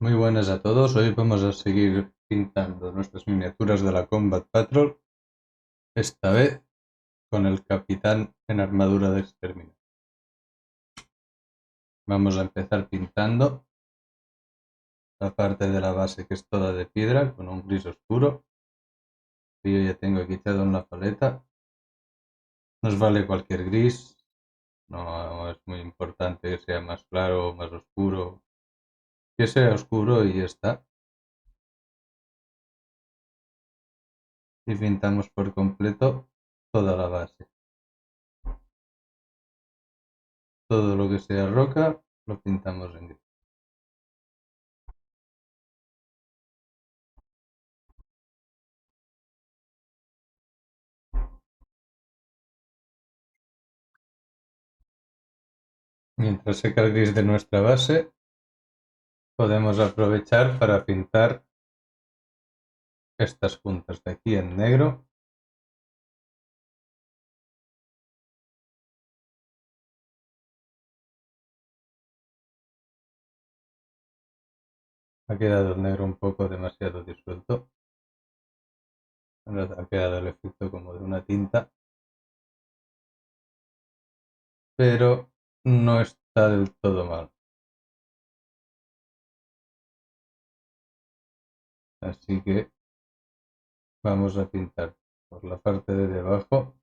Muy buenas a todos, hoy vamos a seguir pintando nuestras miniaturas de la Combat Patrol, esta vez con el capitán en armadura de exterminio. Vamos a empezar pintando la parte de la base que es toda de piedra con un gris oscuro, que yo ya tengo aquí echado en la paleta. Nos vale cualquier gris, no es muy importante que sea más claro o más oscuro, que sea oscuro y ya está. Y pintamos por completo toda la base. Todo lo que sea roca lo pintamos en gris. Mientras seca el gris de nuestra base, podemos aprovechar para pintar estas puntas de aquí en negro. Ha quedado el negro un poco demasiado disuelto. Ha quedado el efecto como de una tinta, pero no está del todo mal. Así que vamos a pintar por la parte de debajo.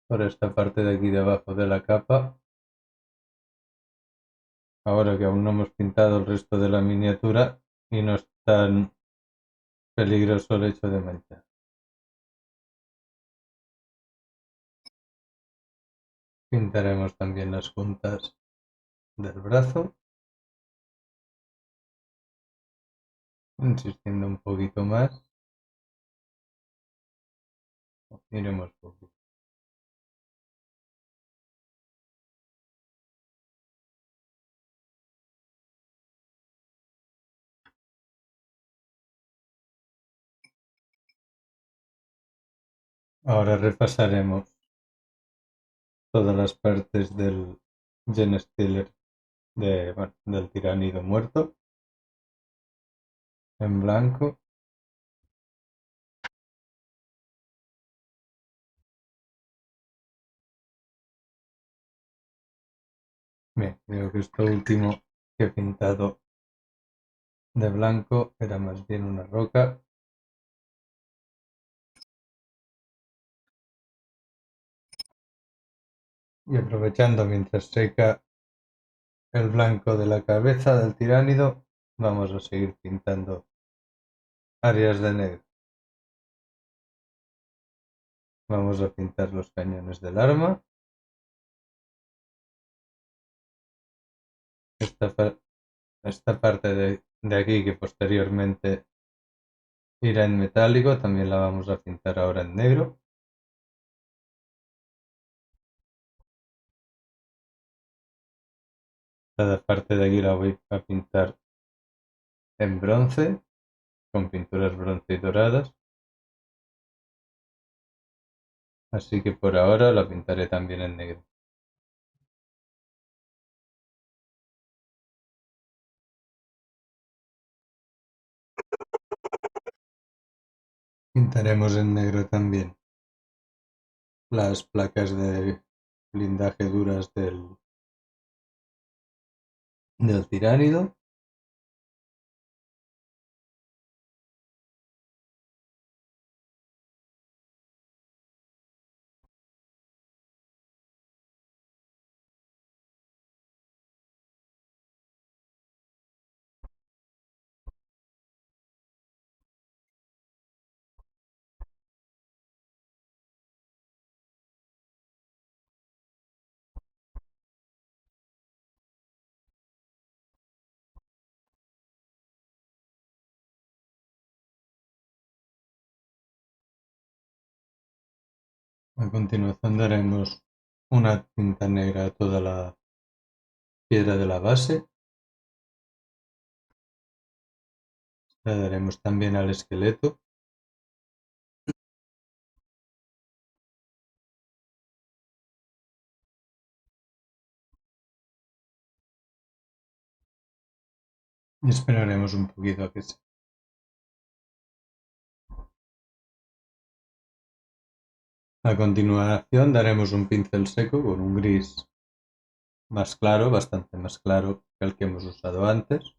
Por esta parte de aquí debajo de la capa. Ahora que aún no hemos pintado el resto de la miniatura y no es tan peligroso el hecho de manchar. Pintaremos también las puntas del brazo, insistiendo un poquito más. Iremos poquito. Ahora repasaremos todas las partes del Gen Stealer del tiránido muerto en blanco. Bien, creo que esto último que he pintado de blanco era más bien una roca. Y aprovechando mientras seca el blanco de la cabeza del tiránido, vamos a seguir pintando áreas de negro. Vamos a pintar los cañones del arma. Esta parte de aquí que posteriormente irá en metálico, también la vamos a pintar ahora en negro. Cada parte de aquí la voy a pintar en bronce, con pinturas bronce y doradas. Así que por ahora la pintaré también en negro. Pintaremos en negro también las placas de blindaje duras del tiránido. A continuación daremos una tinta negra a toda la piedra de la base. La daremos también al esqueleto. Y esperaremos un poquito a que se... A continuación daremos un pincel seco con un gris más claro, bastante más claro que el que hemos usado antes,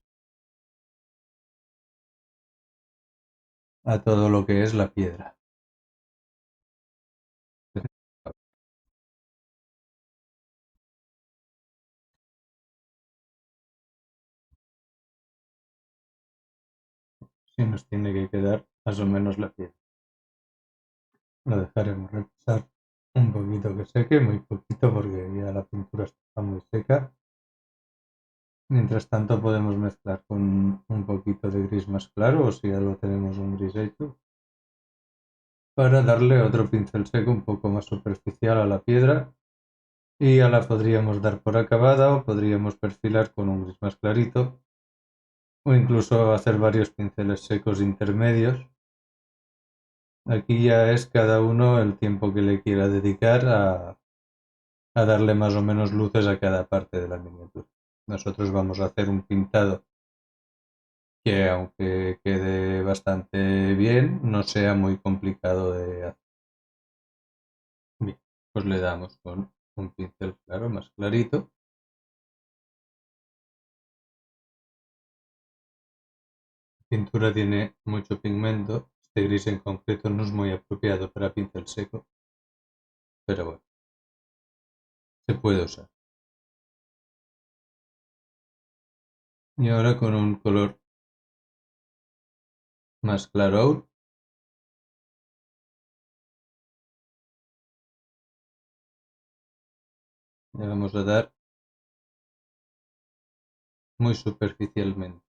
a todo lo que es la piedra. Si nos tiene que quedar más o menos la piedra. Lo dejaremos reposar un poquito que seque, muy poquito porque ya la pintura está muy seca. Mientras tanto podemos mezclar con un poquito de gris más claro o si ya lo tenemos un gris hecho para darle otro pincel seco un poco más superficial a la piedra y ya la podríamos dar por acabada o podríamos perfilar con un gris más clarito o incluso hacer varios pinceles secos intermedios. Aquí ya es cada uno el tiempo que le quiera dedicar a darle más o menos luces a cada parte de la miniatura. Nosotros vamos a hacer un pintado que aunque quede bastante bien, no sea muy complicado de hacer. Bien, pues le damos con un pincel claro, más clarito. La pintura tiene mucho pigmento, este gris en concreto no es muy apropiado para pincel seco, pero bueno, se puede usar. Y ahora con un color más claro aún, le vamos a dar muy superficialmente.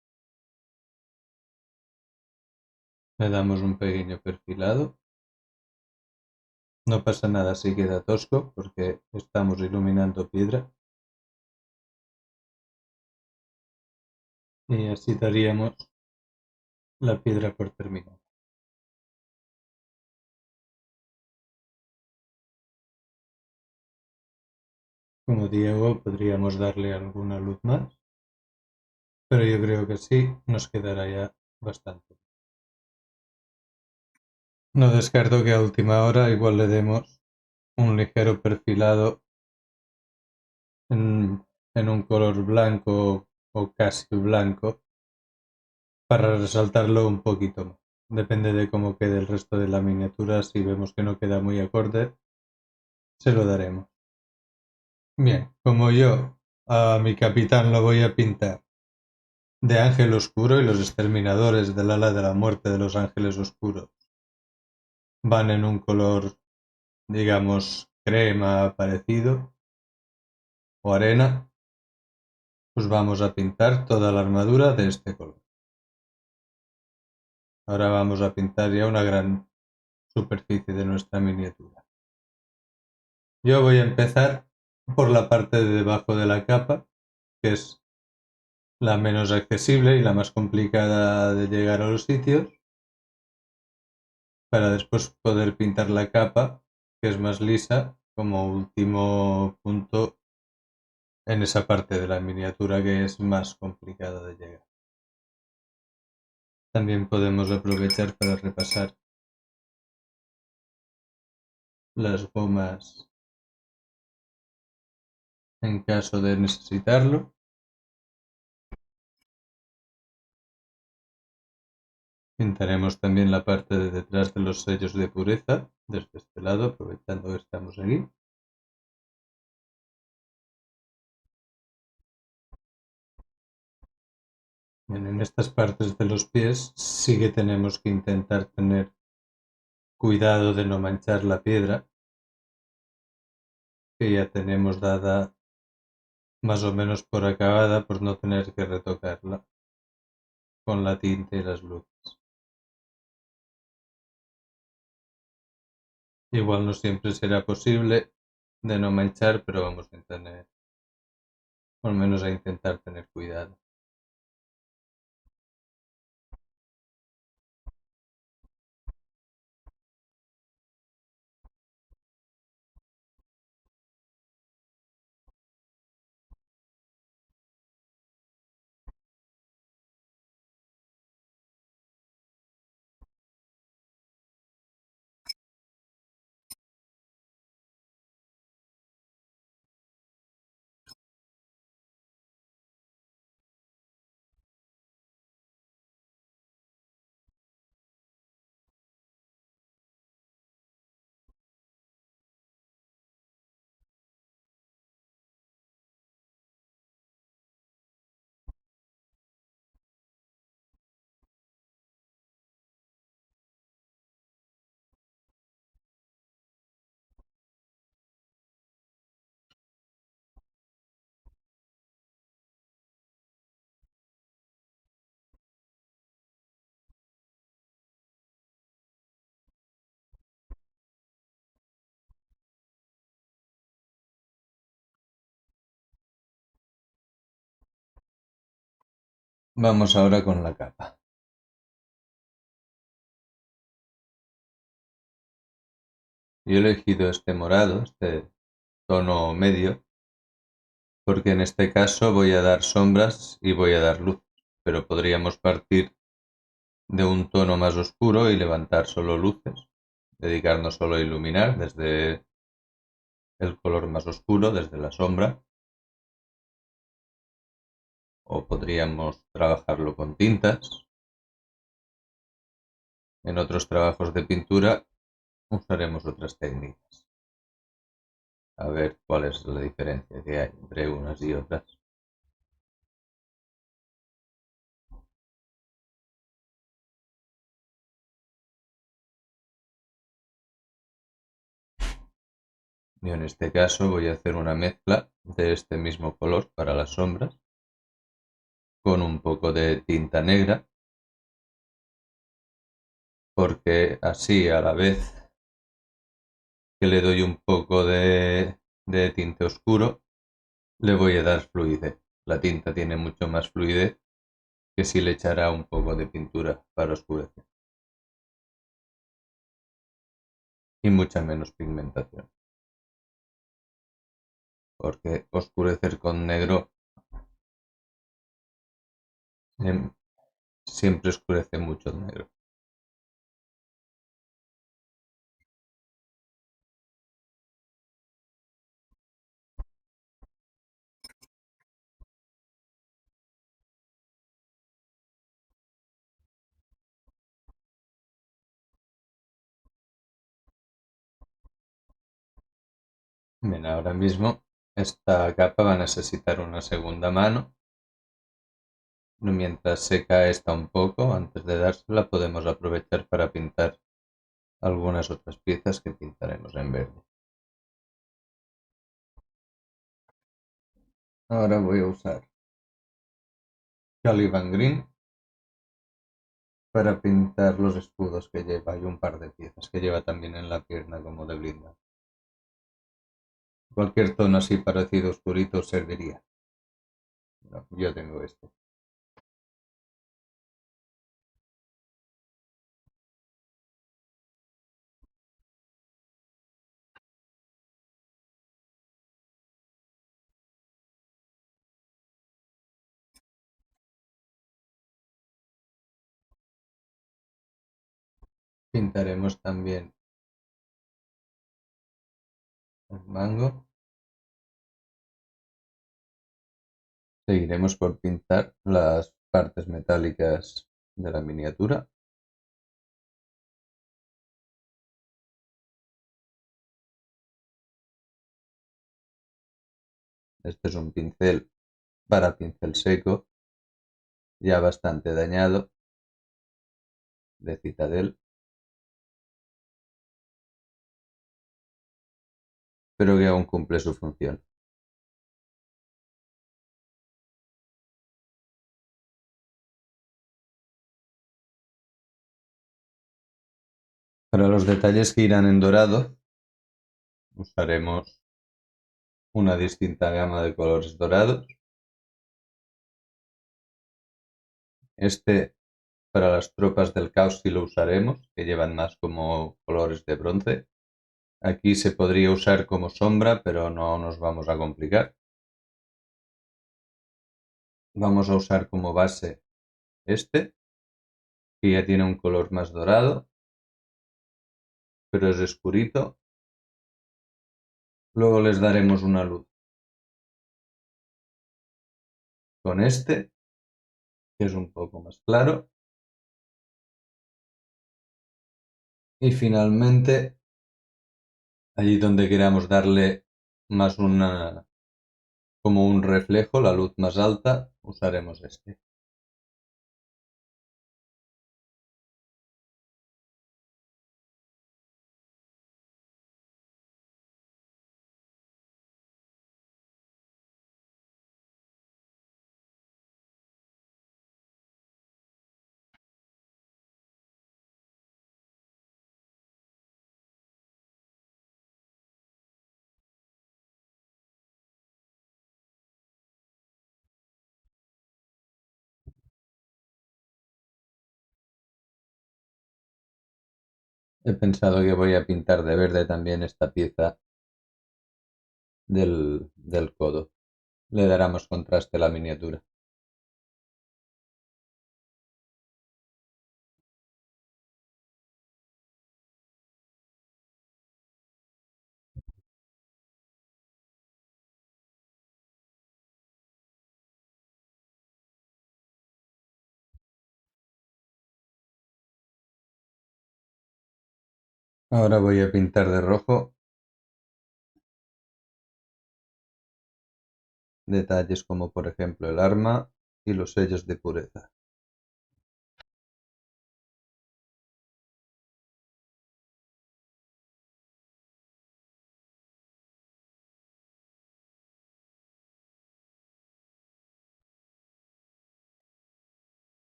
Le damos un pequeño perfilado. No pasa nada si queda tosco porque estamos iluminando piedra. Y así daríamos la piedra por terminada. Como Diego podríamos darle alguna luz más, pero yo creo que sí nos quedará ya bastante. No descarto que a última hora igual le demos un ligero perfilado en un color blanco o casi blanco para resaltarlo un poquito más. Depende de cómo quede el resto de la miniatura, si vemos que no queda muy acorde, se lo daremos. Bien, como yo a mi capitán lo voy a pintar de ángel oscuro y los exterminadores del ala de la muerte de los ángeles oscuros van en un color, digamos, crema parecido o arena, pues vamos a pintar toda la armadura de este color. Ahora vamos a pintar ya una gran superficie de nuestra miniatura. Yo voy a empezar por la parte de debajo de la capa, que es la menos accesible y la más complicada de llegar a los sitios, para después poder pintar la capa, que es más lisa, como último punto en esa parte de la miniatura que es más complicada de llegar. También podemos aprovechar para repasar las gomas en caso de necesitarlo. Pintaremos también la parte de detrás de los sellos de pureza, desde este lado, aprovechando que estamos aquí. Bien, en estas partes de los pies sí que tenemos que intentar tener cuidado de no manchar la piedra, que ya tenemos dada más o menos por acabada por no tener que retocarla con la tinta y las luces. Igual no siempre será posible de no manchar, pero vamos a tener, por lo menos a intentar tener cuidado. Vamos ahora con la capa. Yo he elegido este morado, este tono medio, porque en este caso voy a dar sombras y voy a dar luz, pero podríamos partir de un tono más oscuro y levantar solo luces, dedicarnos solo a iluminar desde el color más oscuro, desde la sombra, o podríamos trabajarlo con tintas. En otros trabajos de pintura usaremos otras técnicas. A ver cuál es la diferencia que hay entre unas y otras. Yo en este caso voy a hacer una mezcla de este mismo color para las sombras con un poco de tinta negra, porque así a la vez que le doy un poco de tinte oscuro, le voy a dar fluidez. La tinta tiene mucho más fluidez que si le echara un poco de pintura para oscurecer. Y mucha menos pigmentación. Porque oscurecer con negro siempre oscurece mucho el negro. Bien, ahora mismo esta capa va a necesitar una segunda mano. Mientras seca esta un poco, antes de dársela, podemos aprovechar para pintar algunas otras piezas que pintaremos en verde. Ahora voy a usar Caliban Green para pintar los escudos que lleva y un par de piezas que lleva también en la pierna como de blinda. Cualquier tono así parecido oscurito serviría. No, yo tengo este. Pintaremos también el mango. Seguiremos por pintar las partes metálicas de la miniatura. Este es un pincel para pincel seco, ya bastante dañado, de Citadel, pero que aún cumple su función. Para los detalles que irán en dorado, usaremos una distinta gama de colores dorados. Este para las tropas del caos sí lo usaremos, que llevan más como colores de bronce. Aquí se podría usar como sombra, pero no nos vamos a complicar. Vamos a usar como base este, que ya tiene un color más dorado, pero es oscurito. Luego les daremos una luz con este, que es un poco más claro. Y finalmente, allí donde queramos darle más como un reflejo, la luz más alta, usaremos este. He pensado que voy a pintar de verde también esta pieza del codo. Le dará más contraste a la miniatura. Ahora voy a pintar de rojo detalles como por ejemplo el arma y los sellos de pureza.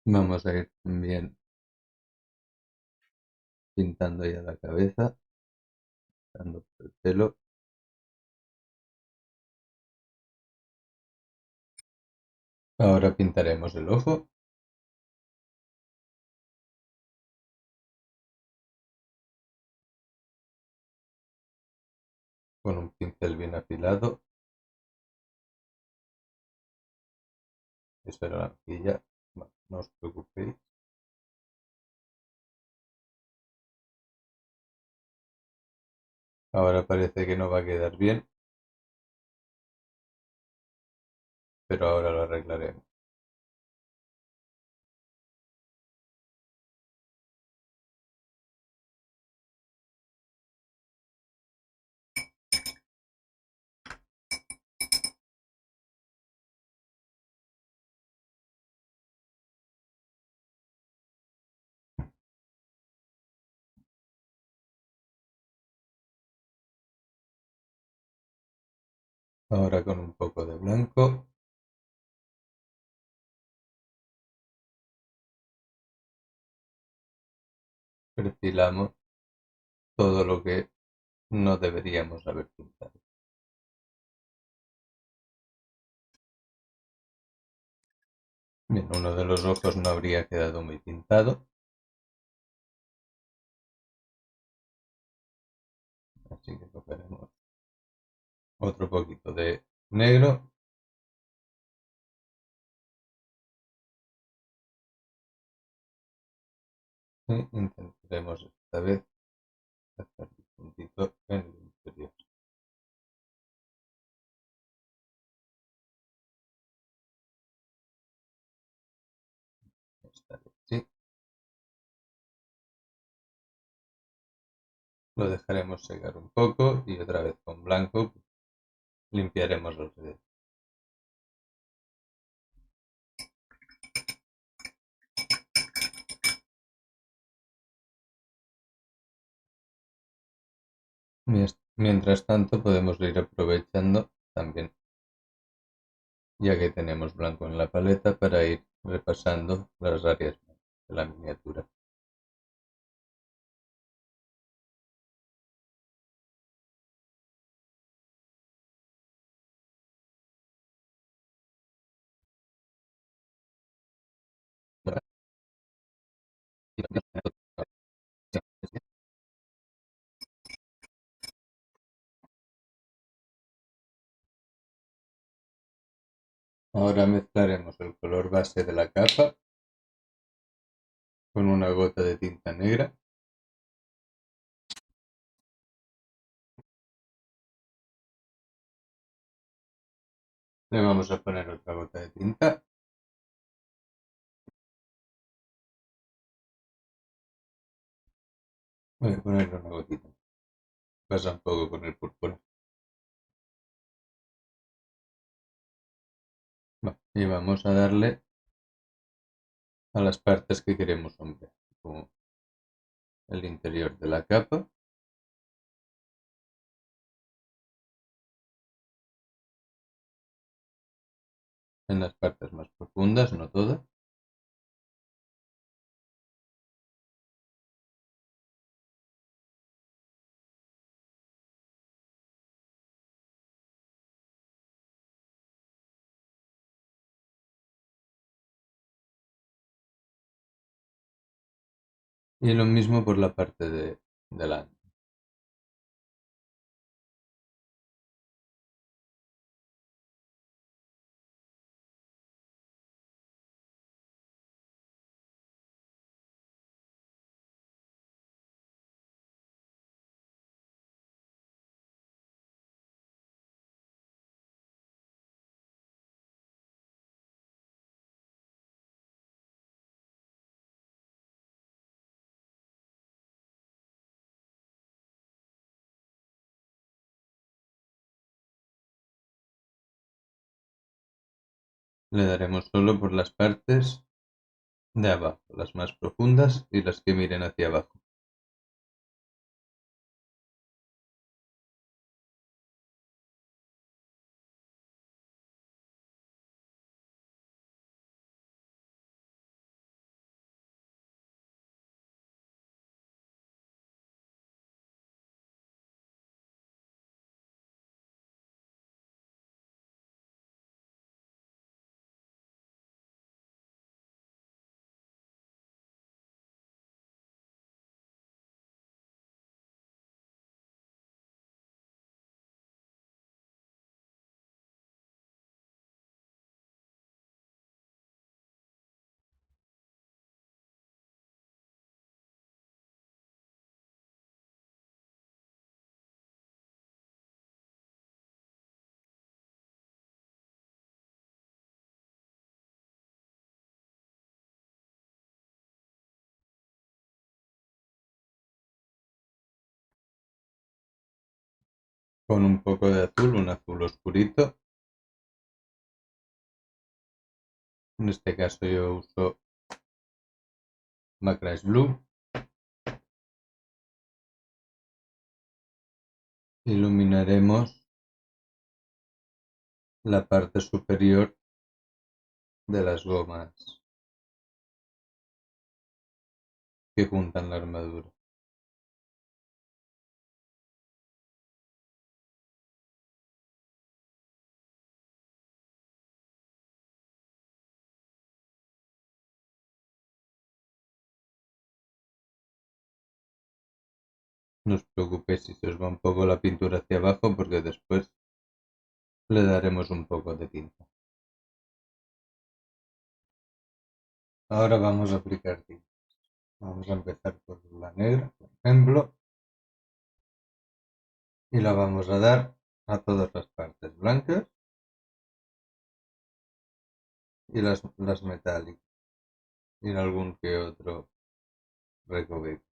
Vamos a ir también pintando ya la cabeza, dando por el pelo. Ahora pintaremos el ojo. Con un pincel bien afilado. Eso era la mejilla. Bueno, no os preocupéis. Ahora parece que no va a quedar bien, pero ahora lo arreglaremos. Ahora con un poco de blanco perfilamos todo lo que no deberíamos haber pintado. Bien, uno de los ojos no habría quedado muy pintado, así que cogeremos otro poquito de negro y intentaremos esta vez hacer un puntito en el interior. Esta vez sí. Lo dejaremos secar un poco y otra vez con blanco limpiaremos los dedos. Mientras tanto podemos ir aprovechando también, ya que tenemos blanco en la paleta, para ir repasando las áreas de la miniatura. Ahora mezclaremos el color base de la capa con una gota de tinta negra. Le vamos a poner otra gota de tinta. Voy a ponerle una gotita. Pasa un poco con el púrpura. Y vamos a darle a las partes que queremos sombrear, como el interior de la capa, en las partes más profundas, no todas. Y lo mismo por la parte de delante. Le daremos solo por las partes de abajo, las más profundas y las que miren hacia abajo. Con un poco de azul, un azul oscurito. En este caso yo uso Macra's Blue. Iluminaremos la parte superior de las gomas que juntan la armadura. No os preocupéis si se os va un poco la pintura hacia abajo porque después le daremos un poco de tinta. Ahora vamos a aplicar tinta. Vamos a empezar por la negra, por ejemplo, y la vamos a dar a todas las partes blancas y las metálicas y en algún que otro recoveco.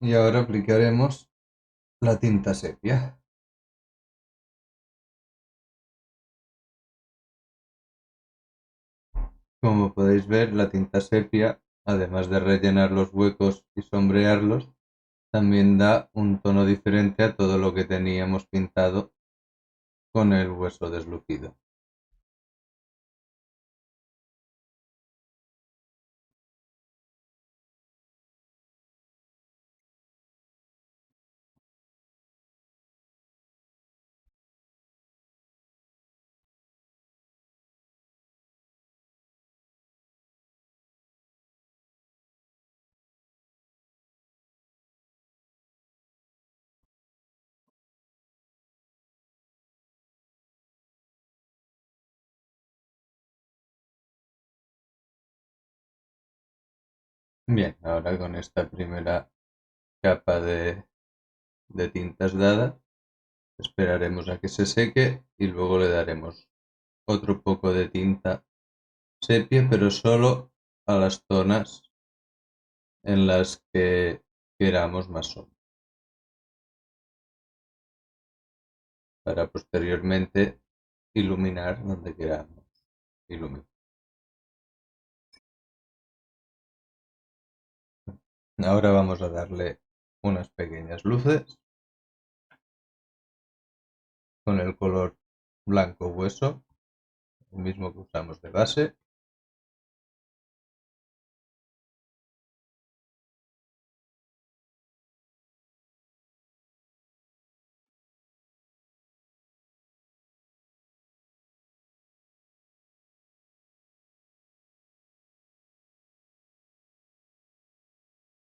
Y ahora aplicaremos la tinta sepia. Como podéis ver, la tinta sepia, además de rellenar los huecos y sombrearlos, también da un tono diferente a todo lo que teníamos pintado con el hueso deslucido. Bien, ahora con esta primera capa de tintas dada, esperaremos a que se seque y luego le daremos otro poco de tinta sepia, pero solo a las zonas en las que queramos más sombra, para posteriormente iluminar donde queramos iluminar. Ahora vamos a darle unas pequeñas luces con el color blanco hueso, el mismo que usamos de base.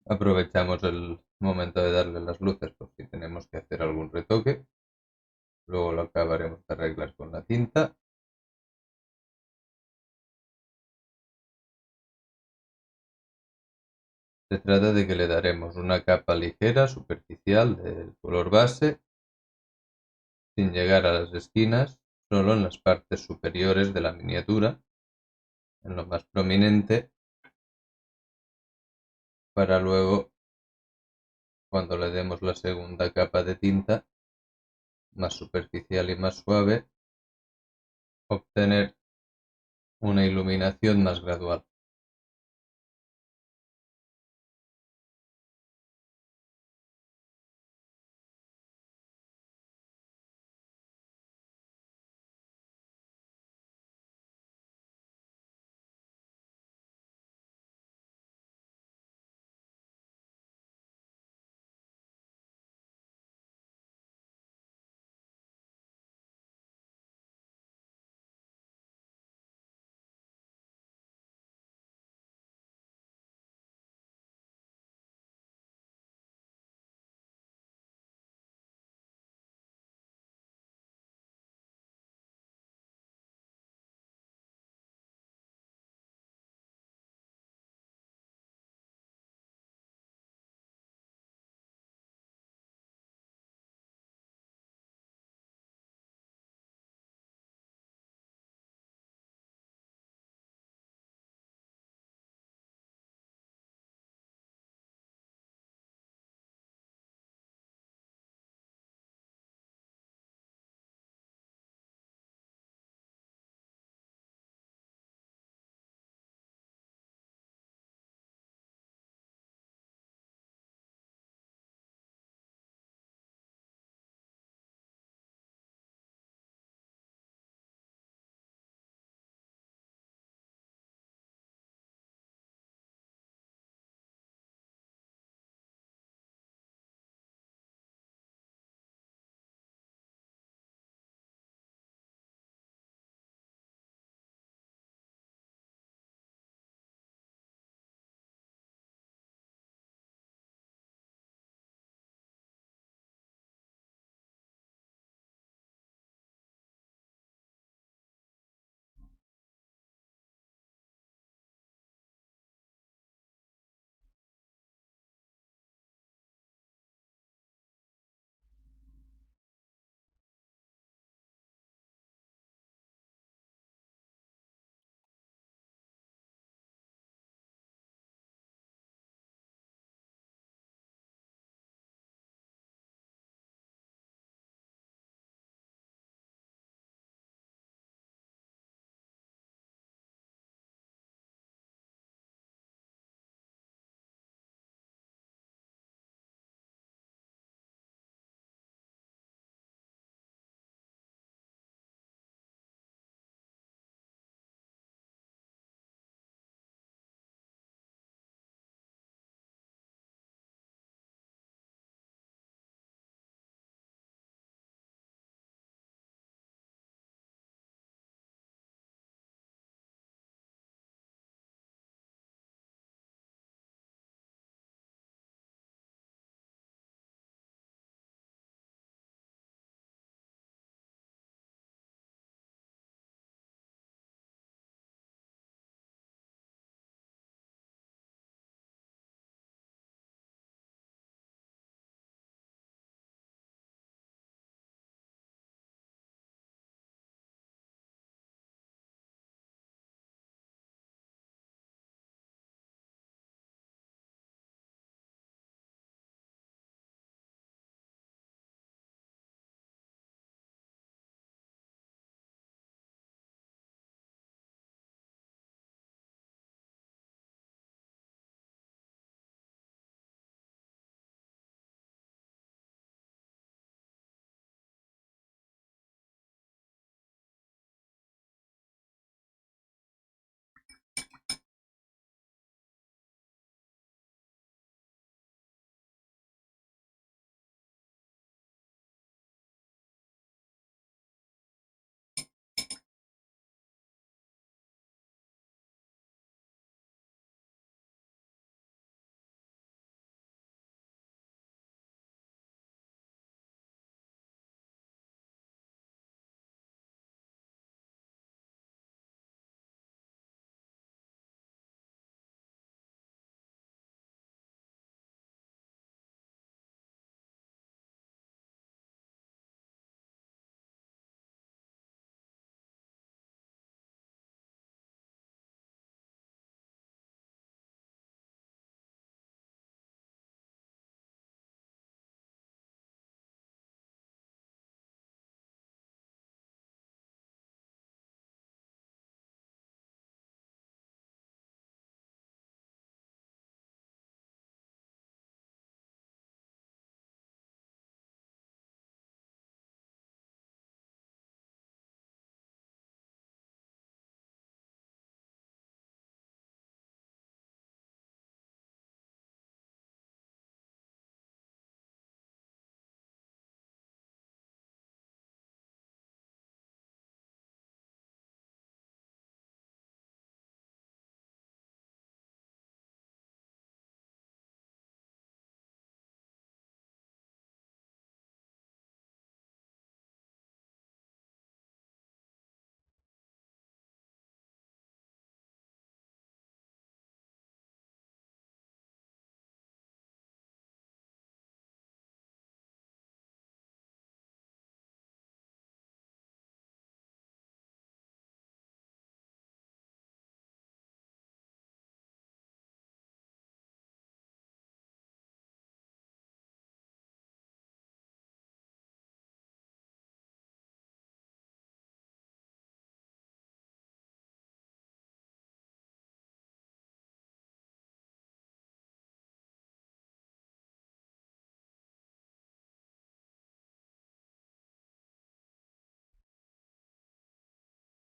Aprovechamos el momento de darle las luces por si tenemos que hacer algún retoque. Luego lo acabaremos de arreglar con la tinta. Se trata de que le daremos una capa ligera, superficial del color base, sin llegar a las esquinas, solo en las partes superiores de la miniatura, en lo más prominente, para luego, cuando le demos la segunda capa de tinta, más superficial y más suave, obtener una iluminación más gradual.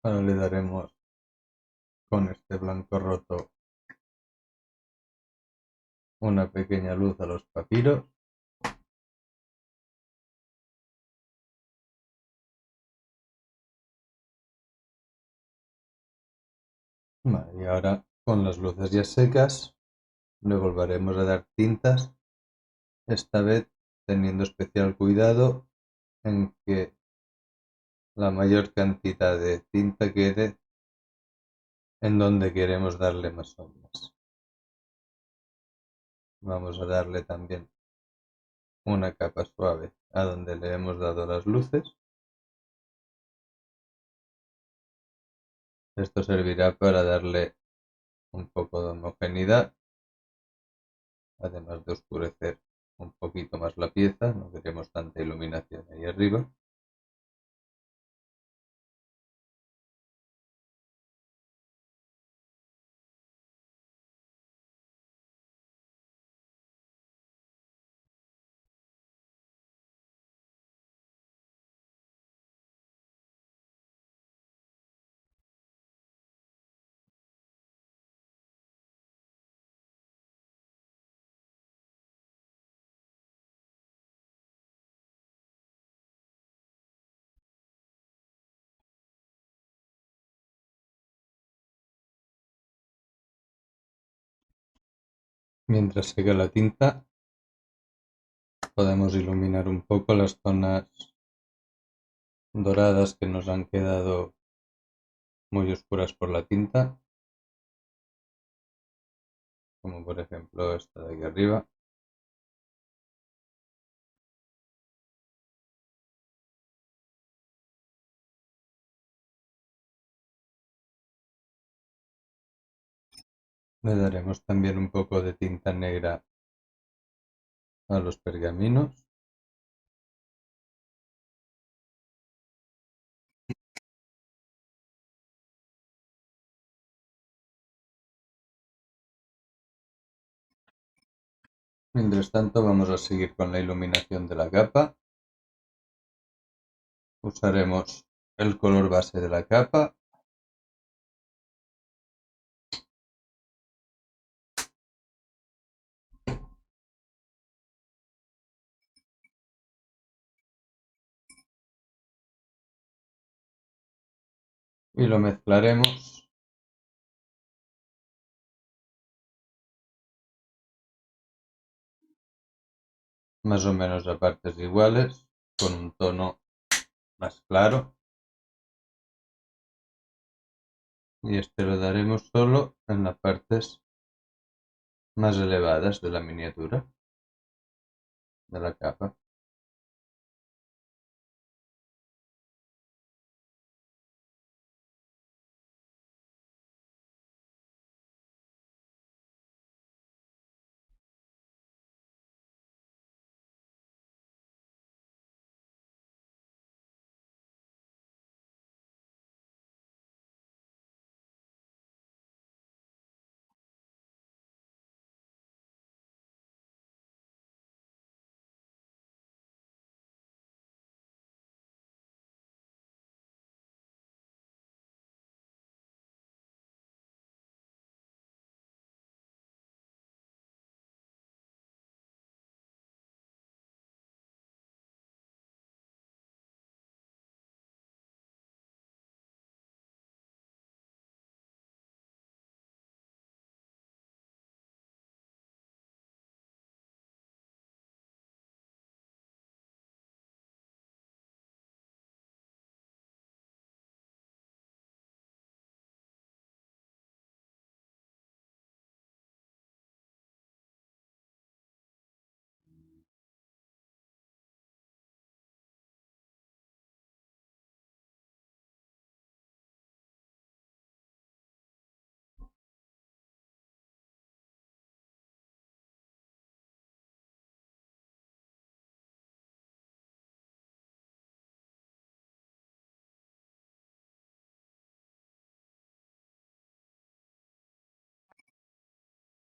Ahora le daremos con este blanco roto una pequeña luz a los papiros. Vale, y ahora con las luces ya secas le volveremos a dar tintas, esta vez teniendo especial cuidado en que la mayor cantidad de tinta quede en donde queremos darle más sombras. Vamos a darle también una capa suave a donde le hemos dado las luces. Esto servirá para darle un poco de homogeneidad, además de oscurecer un poquito más la pieza. No queremos tanta iluminación ahí arriba. Mientras seca la tinta, podemos iluminar un poco las zonas doradas que nos han quedado muy oscuras por la tinta, como por ejemplo esta de aquí arriba. Le daremos también un poco de tinta negra a los pergaminos. Mientras tanto vamos a seguir con la iluminación de la capa. Usaremos el color base de la capa. Y lo mezclaremos más o menos a partes iguales, con un tono más claro. Y este lo daremos solo en las partes más elevadas de la miniatura, de la capa.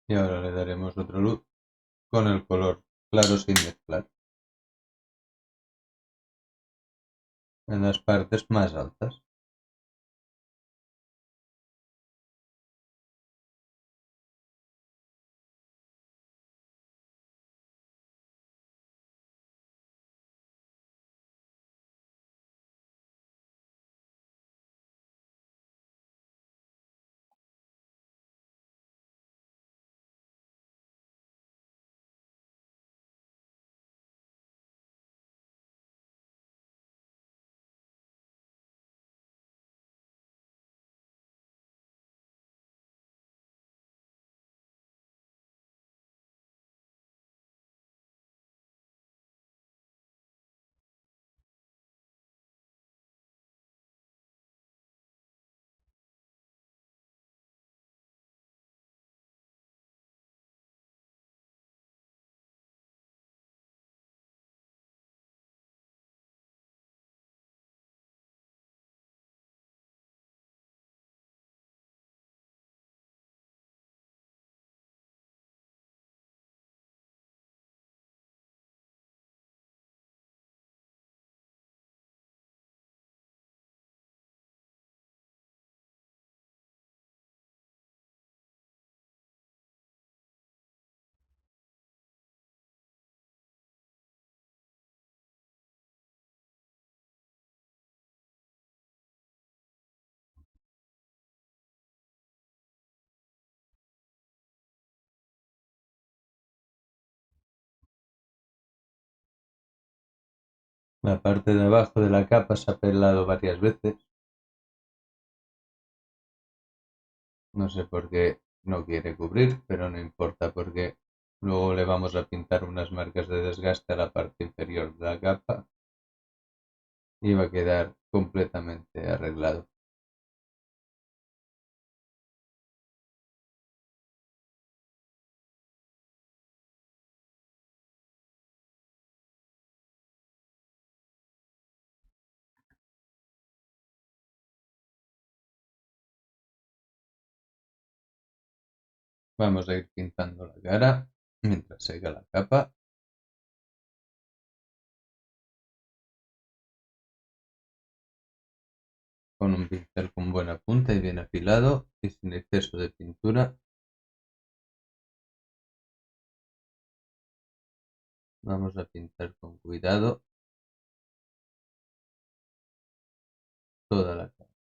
Y ahora le daremos otra luz con el color claro sin mezclar en las partes más altas. La parte de abajo de la capa se ha pelado varias veces. No sé por qué no quiere cubrir, pero no importa porque luego le vamos a pintar unas marcas de desgaste a la parte inferior de la capa y va a quedar completamente arreglado. Vamos a ir pintando la cara mientras seca la capa con un pincel con buena punta y bien afilado y sin exceso de pintura. Vamos a pintar con cuidado toda la cara.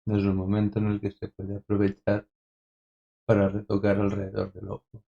Es un momento en el que se puede aprovechar para retocar alrededor del ojo.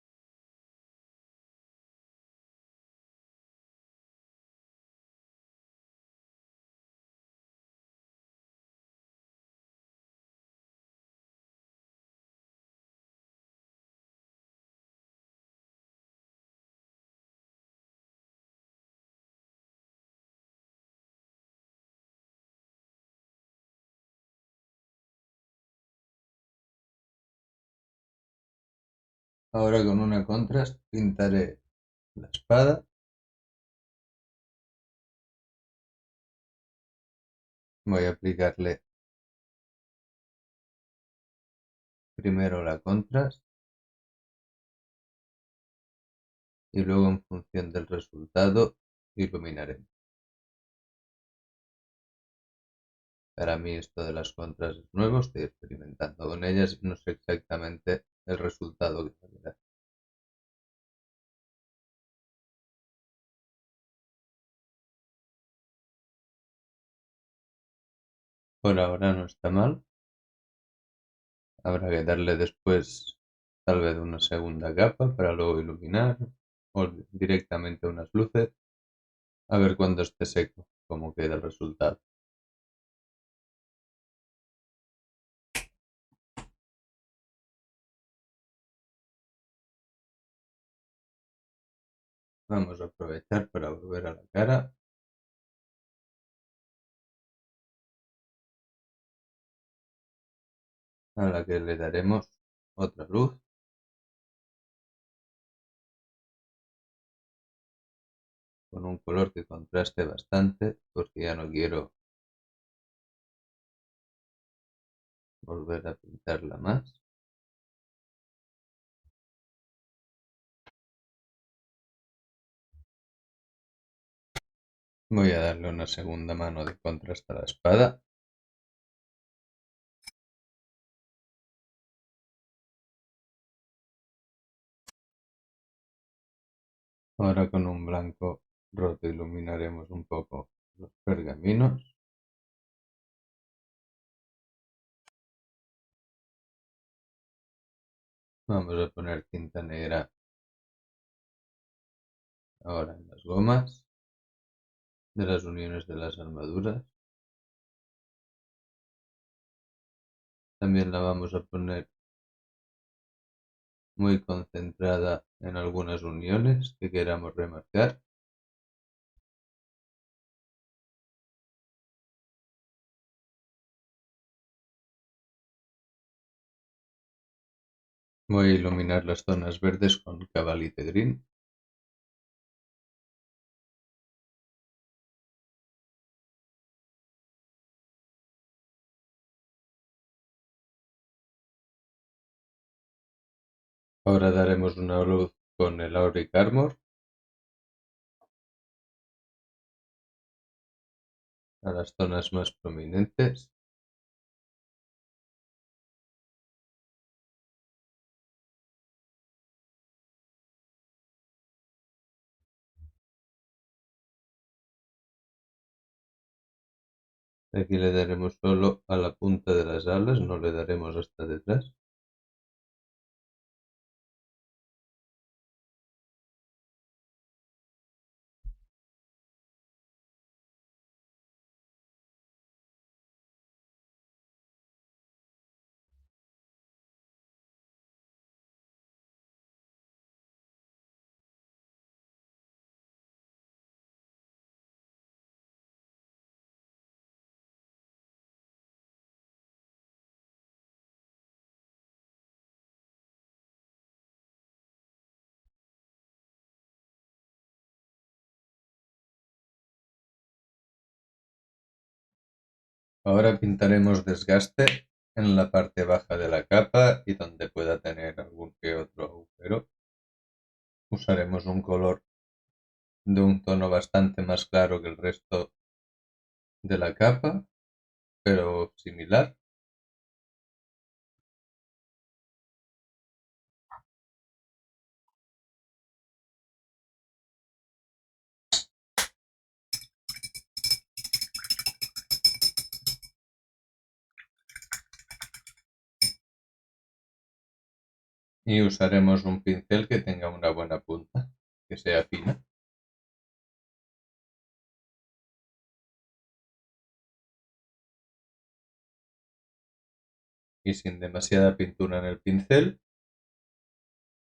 Ahora con una contrast pintaré la espada. Voy a aplicarle primero la contrast y luego en función del resultado iluminaré. Para mí esto de las contras es nuevo, estoy experimentando con ellas y no sé exactamente el resultado que va a dar. Por ahora no está mal. Habrá que darle después tal vez una segunda capa para luego iluminar o directamente unas luces. A ver cuando esté seco cómo queda el resultado. Vamos a aprovechar para volver a la cara. A la que le daremos otra luz. Con un color que contraste bastante porque ya no quiero volver a pintarla más. Voy a darle una segunda mano de contraste a la espada. Ahora con un blanco roto iluminaremos un poco los pergaminos. Vamos a poner tinta negra ahora en las gomas de las uniones de las armaduras. También la vamos a poner muy concentrada en algunas uniones que queramos remarcar. Voy a iluminar las zonas verdes con Cavalite Green. Ahora daremos una luz con el Auric Armor a las zonas más prominentes. Aquí le daremos solo a la punta de las alas, no le daremos hasta detrás. Ahora pintaremos desgaste en la parte baja de la capa y donde pueda tener algún que otro agujero. Usaremos un color de un tono bastante más claro que el resto de la capa, pero similar. Y usaremos un pincel que tenga una buena punta, que sea fina. Y sin demasiada pintura en el pincel,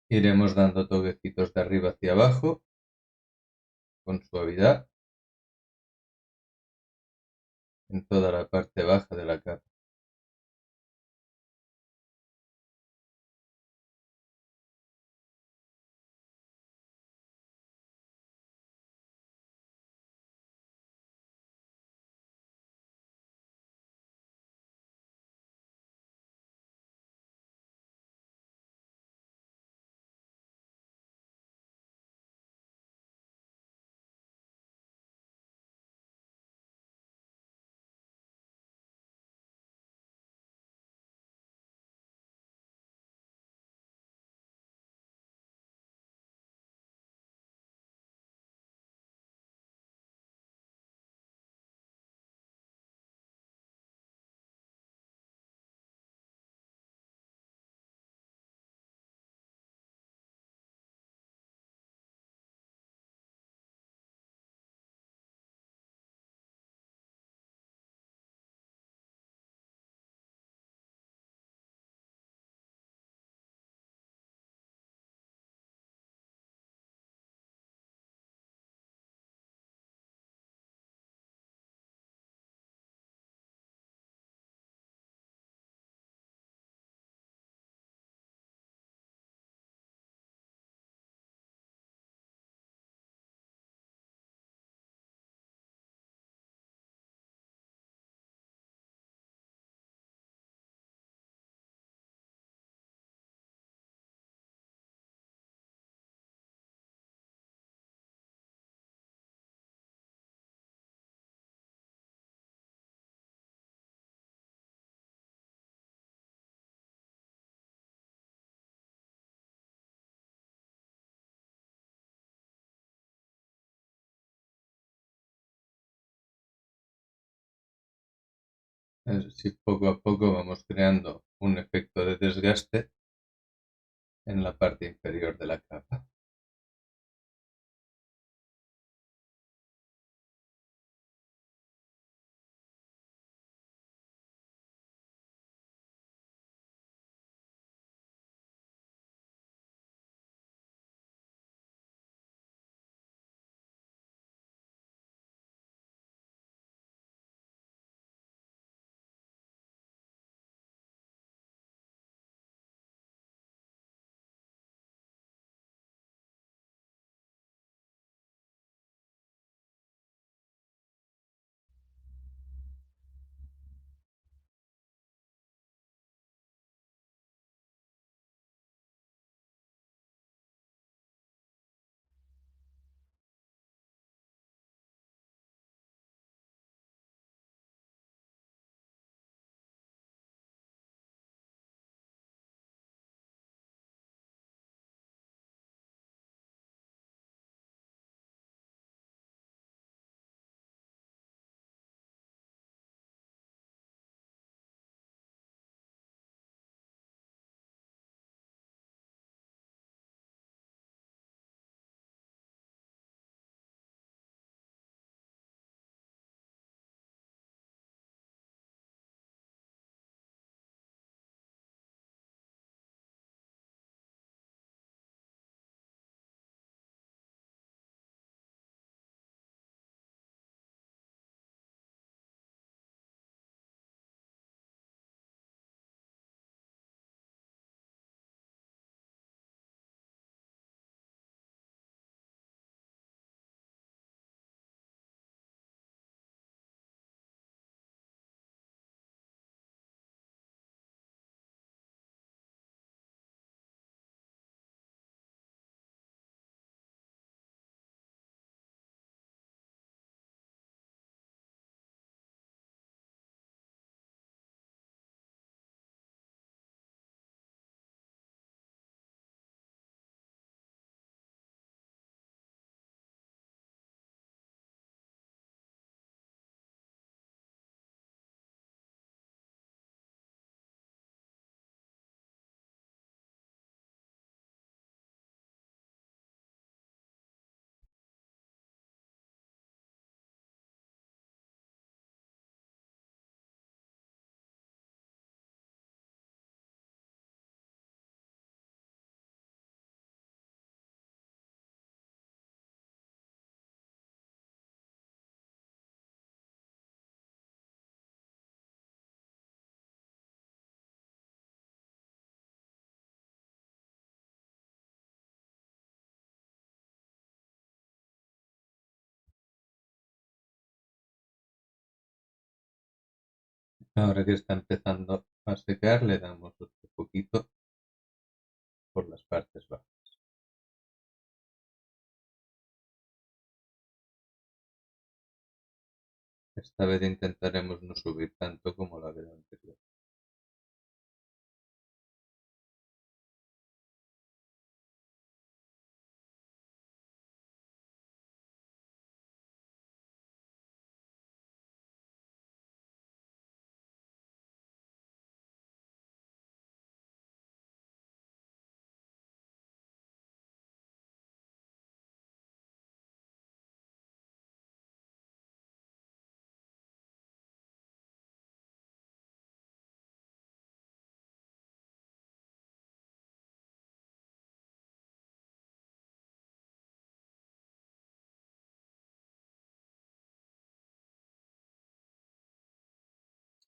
iremos dando toquecitos de arriba hacia abajo con suavidad en toda la parte baja de la capa. Así poco a poco vamos creando un efecto de desgaste en la parte inferior de la capa. Ahora que está empezando a secar, le damos otro poquito por las partes bajas. Esta vez intentaremos no subir tanto como la vez anterior.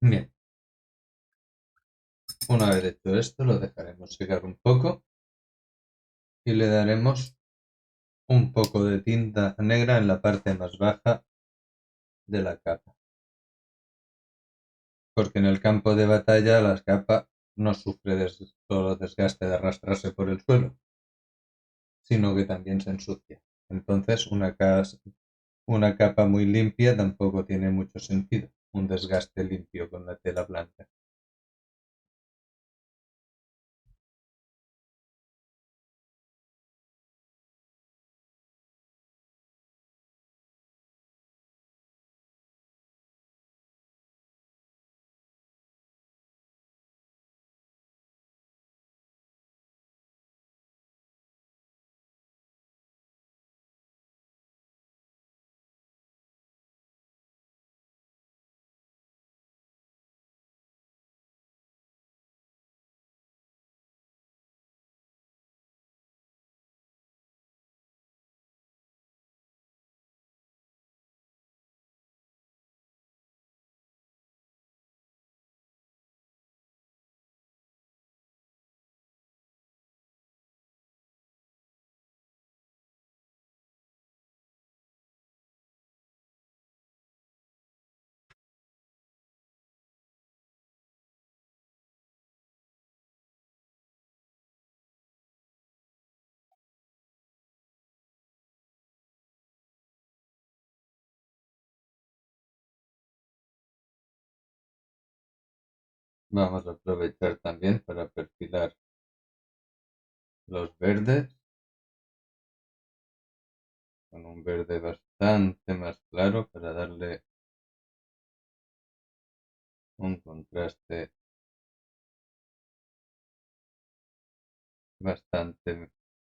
Bien, una vez hecho esto, lo dejaremos secar un poco y le daremos un poco de tinta negra en la parte más baja de la capa, porque en el campo de batalla la capa no sufre solo desgaste de arrastrarse por el suelo, sino que también se ensucia. Entonces, una capa muy limpia tampoco tiene mucho sentido, un desgaste limpio con la tela blanca. Vamos a aprovechar también para perfilar los verdes con un verde bastante más claro para darle un contraste bastante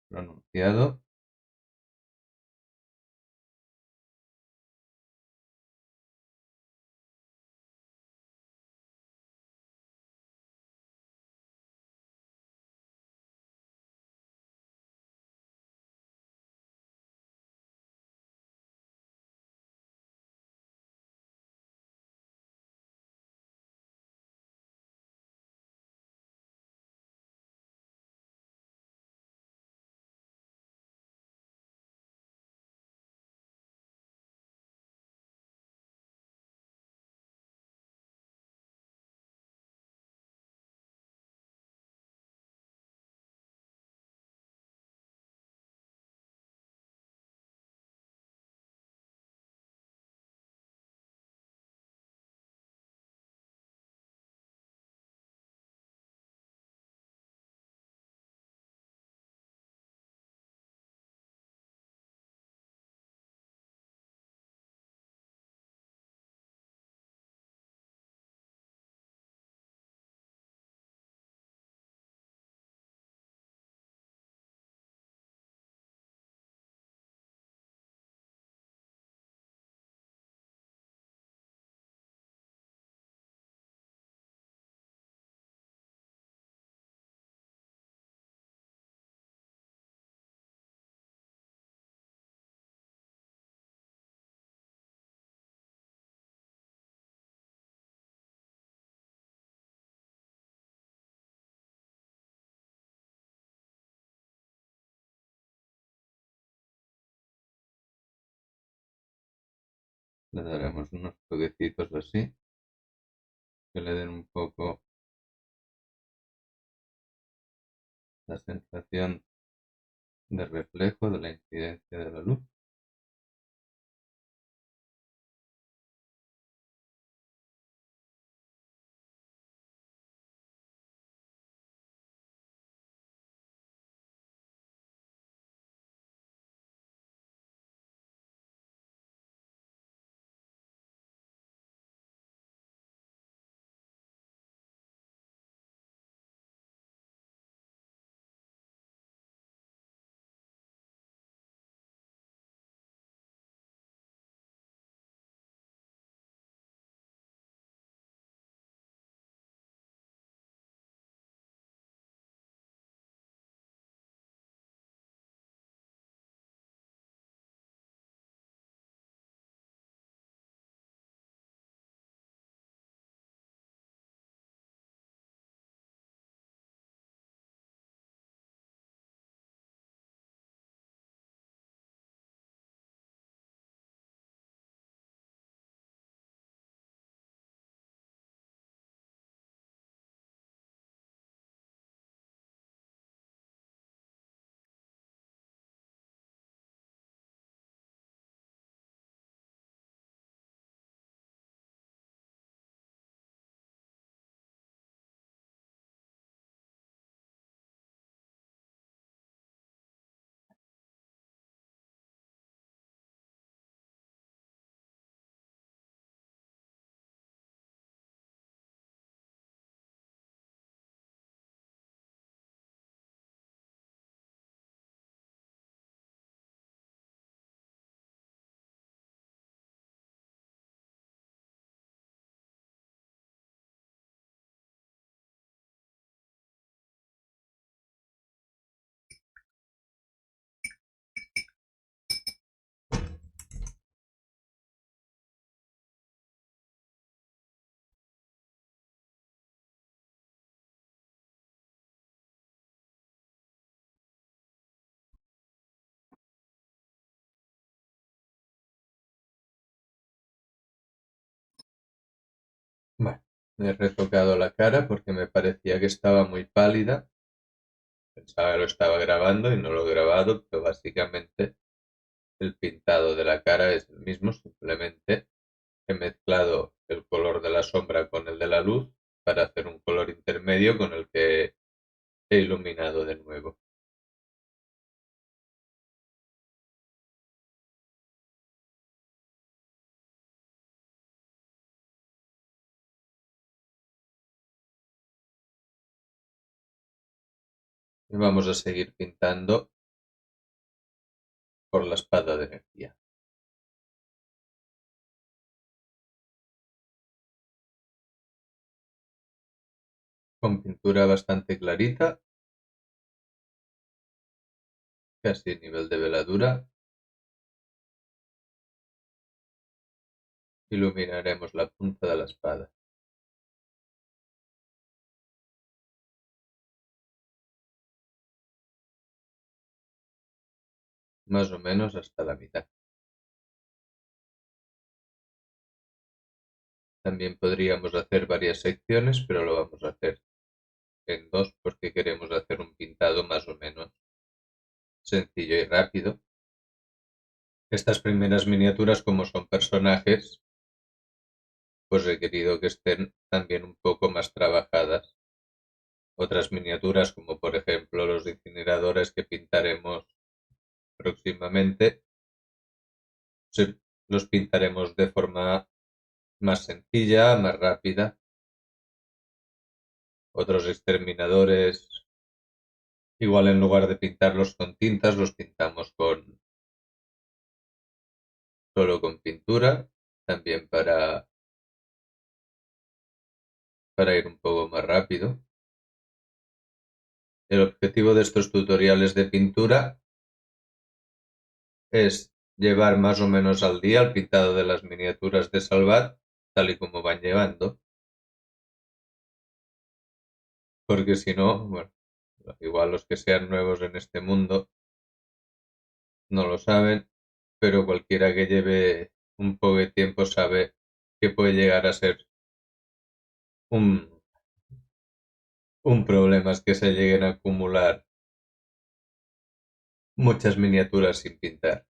pronunciado. Le daremos unos toquecitos así que le den un poco la sensación de reflejo de la incidencia de la luz. Bueno, le he retocado la cara porque me parecía que estaba muy pálida. Pensaba que lo estaba grabando y no lo he grabado, pero básicamente el pintado de la cara es el mismo, simplemente he mezclado el color de la sombra con el de la luz para hacer un color medio con el que he iluminado de nuevo. Y vamos a seguir pintando por la espada de energía. Con pintura bastante clarita, casi a nivel de veladura, iluminaremos la punta de la espada. Más o menos hasta la mitad. También podríamos hacer varias secciones, pero lo vamos a hacer en dos porque queremos hacer un pintado más o menos sencillo y rápido. Estas primeras miniaturas, como son personajes, pues he querido que estén también un poco más trabajadas. Otras miniaturas, como por ejemplo los incineradores que pintaremos próximamente, los pintaremos de forma más sencilla, más rápida. Otros exterminadores, igual en lugar de pintarlos con tintas, los pintamos solo con pintura, también para ir un poco más rápido. El objetivo de estos tutoriales de pintura es llevar más o menos al día el pintado de las miniaturas de Salvat, tal y como van llevando, porque si no, bueno, igual los que sean nuevos en este mundo no lo saben, pero cualquiera que lleve un poco de tiempo sabe que puede llegar a ser un, un problema es que se lleguen a acumular muchas miniaturas sin pintar.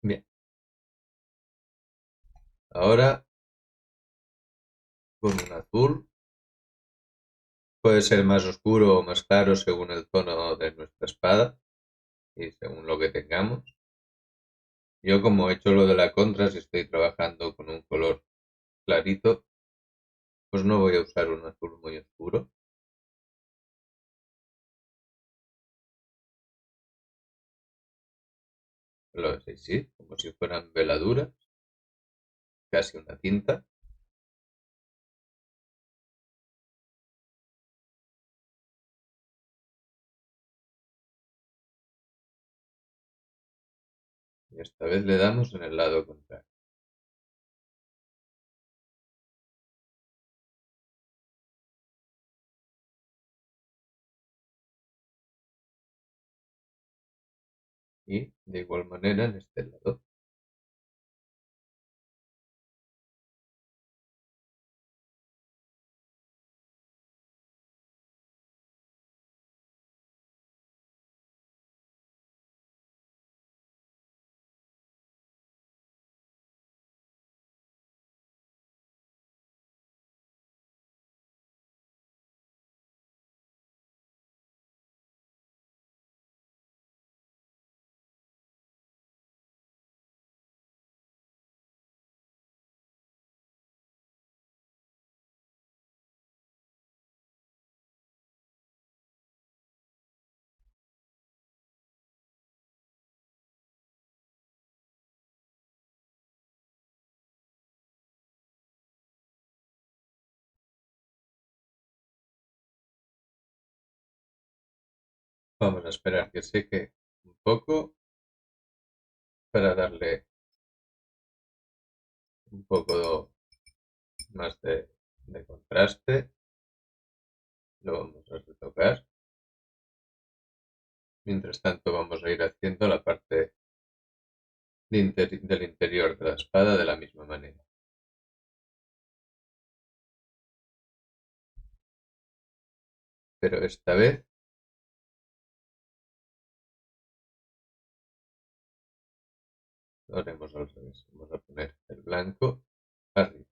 Bien, ahora con un azul, puede ser más oscuro o más claro según el tono de nuestra espada y según lo que tengamos. Yo, como he hecho lo de la contra, si estoy trabajando con un color clarito, pues no voy a usar un azul muy oscuro. Lo veis, sí, como si fueran veladuras, casi una tinta. Y esta vez le damos en el lado contrario. Y de igual manera en este lado. Vamos a esperar que seque un poco para darle un poco más de contraste. Lo vamos a retocar. Mientras tanto vamos a ir haciendo la parte del interior de la espada de la misma manera. Pero esta vez lo haremos al revés. Vamos a poner el blanco arriba.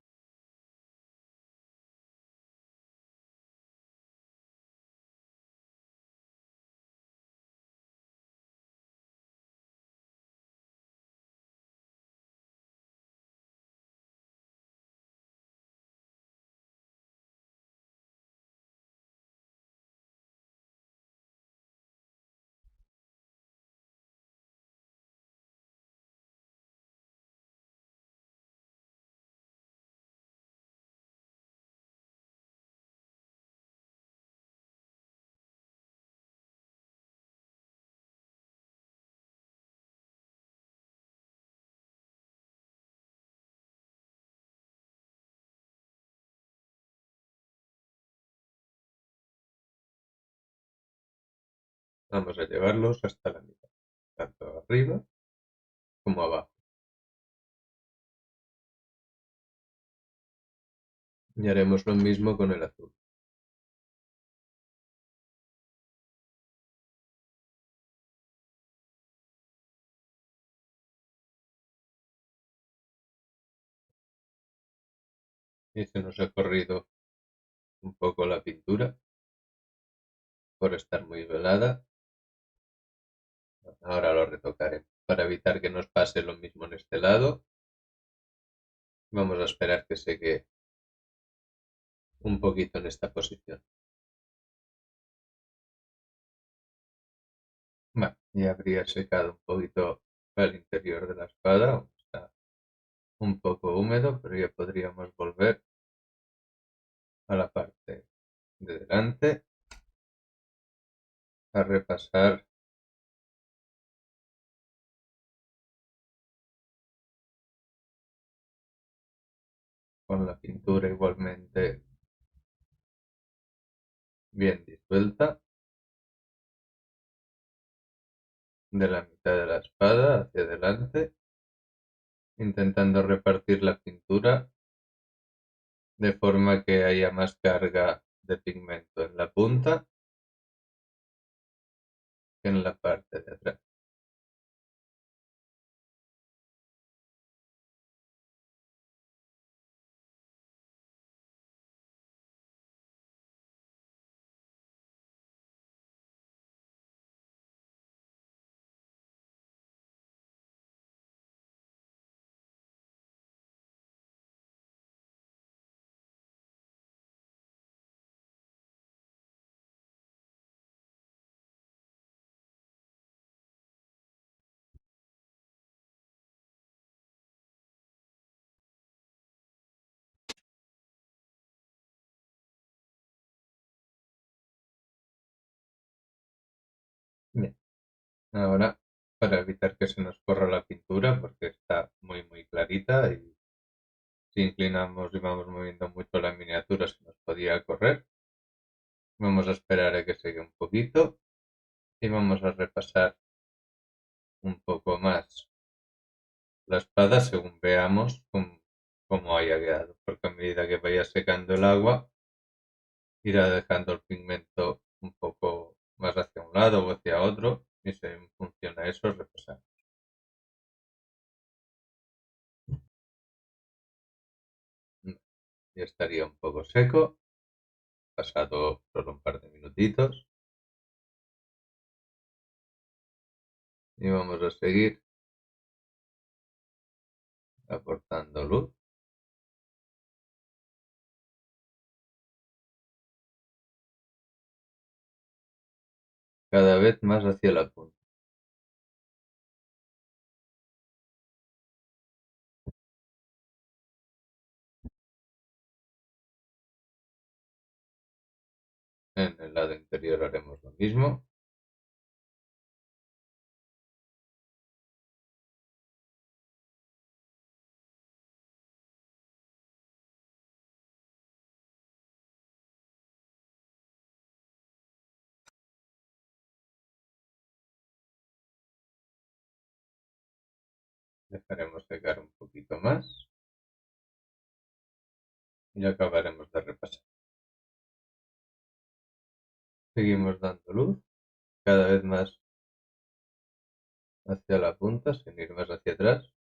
Vamos a llevarlos hasta la mitad, tanto arriba como abajo. Y haremos lo mismo con el azul. Y se nos ha corrido un poco la pintura por estar muy velada. Ahora lo retocaremos. Para evitar que nos pase lo mismo en este lado, vamos a esperar que seque un poquito en esta posición. Vale, ya habría secado un poquito el interior de la espada. Está un poco húmedo, pero ya podríamos volver a la parte de delante a repasar con la pintura igualmente bien disuelta de la mitad de la espada hacia adelante, intentando repartir la pintura de forma que haya más carga de pigmento en la punta que en la parte de atrás. Bien, ahora para evitar que se nos corra la pintura porque está muy clarita y si inclinamos y vamos moviendo mucho la miniatura se nos podría correr. Vamos a esperar a que seque un poquito y vamos a repasar un poco más la espada según veamos cómo haya quedado, porque a medida que vaya secando el agua irá dejando el pigmento un poco más hacia un lado o hacia otro y en función a eso repasamos. Ya estaría un poco seco, pasado solo un par de minutitos y vamos a seguir aportando luz cada vez más hacia la punta. En el lado interior haremos lo mismo. Dejaremos secar un poquito más y acabaremos de repasar. Seguimos dando luz cada vez más hacia la punta sin ir más hacia atrás.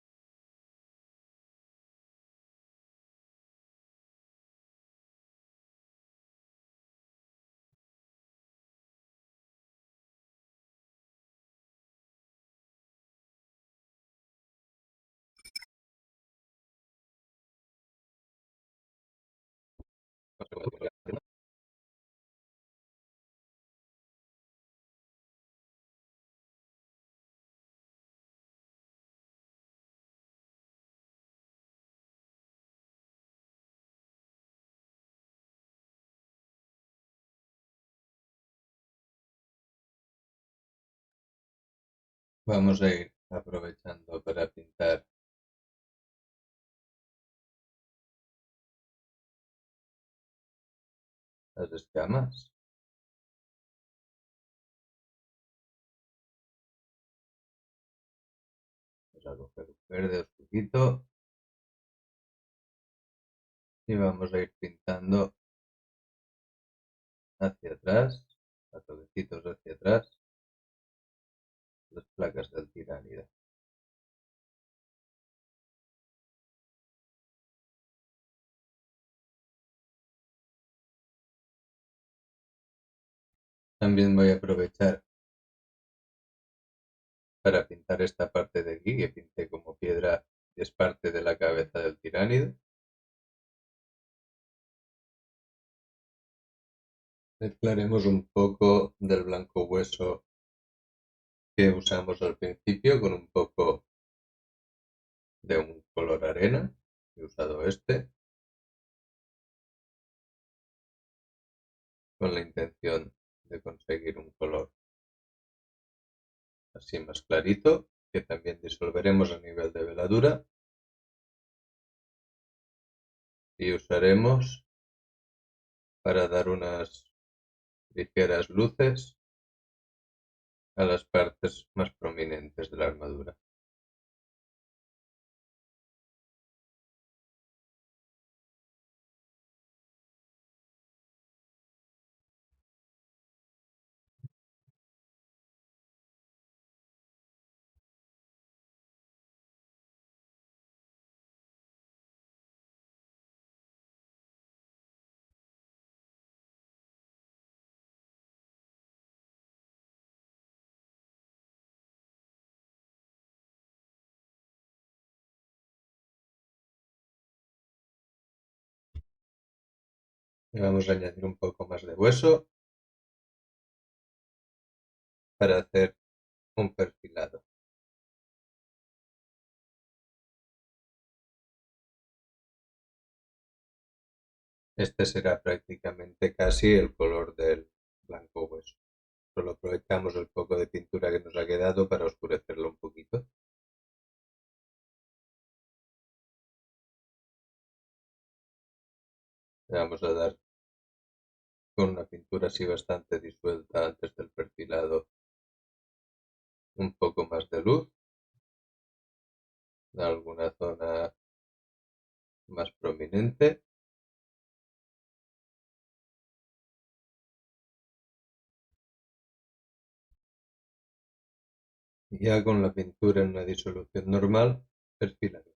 Vamos a ir aprovechando para pintar las escamas. Vamos a coger un verde oscurito y vamos a ir pintando hacia atrás, a toquecitos hacia atrás, las placas del tiránido. También voy a aprovechar para pintar esta parte de aquí que pinté como piedra y es parte de la cabeza del tiránido. Mezclaremos un poco del blanco hueso que usamos al principio con un poco de un color arena. He usado este con la intención de conseguir un color así más clarito que también disolveremos a nivel de veladura y usaremos para dar unas ligeras luces a las partes más prominentes de la armadura. Y vamos a añadir un poco más de hueso para hacer un perfilado. Este será prácticamente casi el color del blanco hueso. Solo aprovechamos el poco de pintura que nos ha quedado para oscurecerlo un poquito. Le vamos a dar con una pintura así bastante disuelta antes del perfilado un poco más de luz en alguna zona más prominente. Y ya con la pintura en una disolución normal, perfilaré.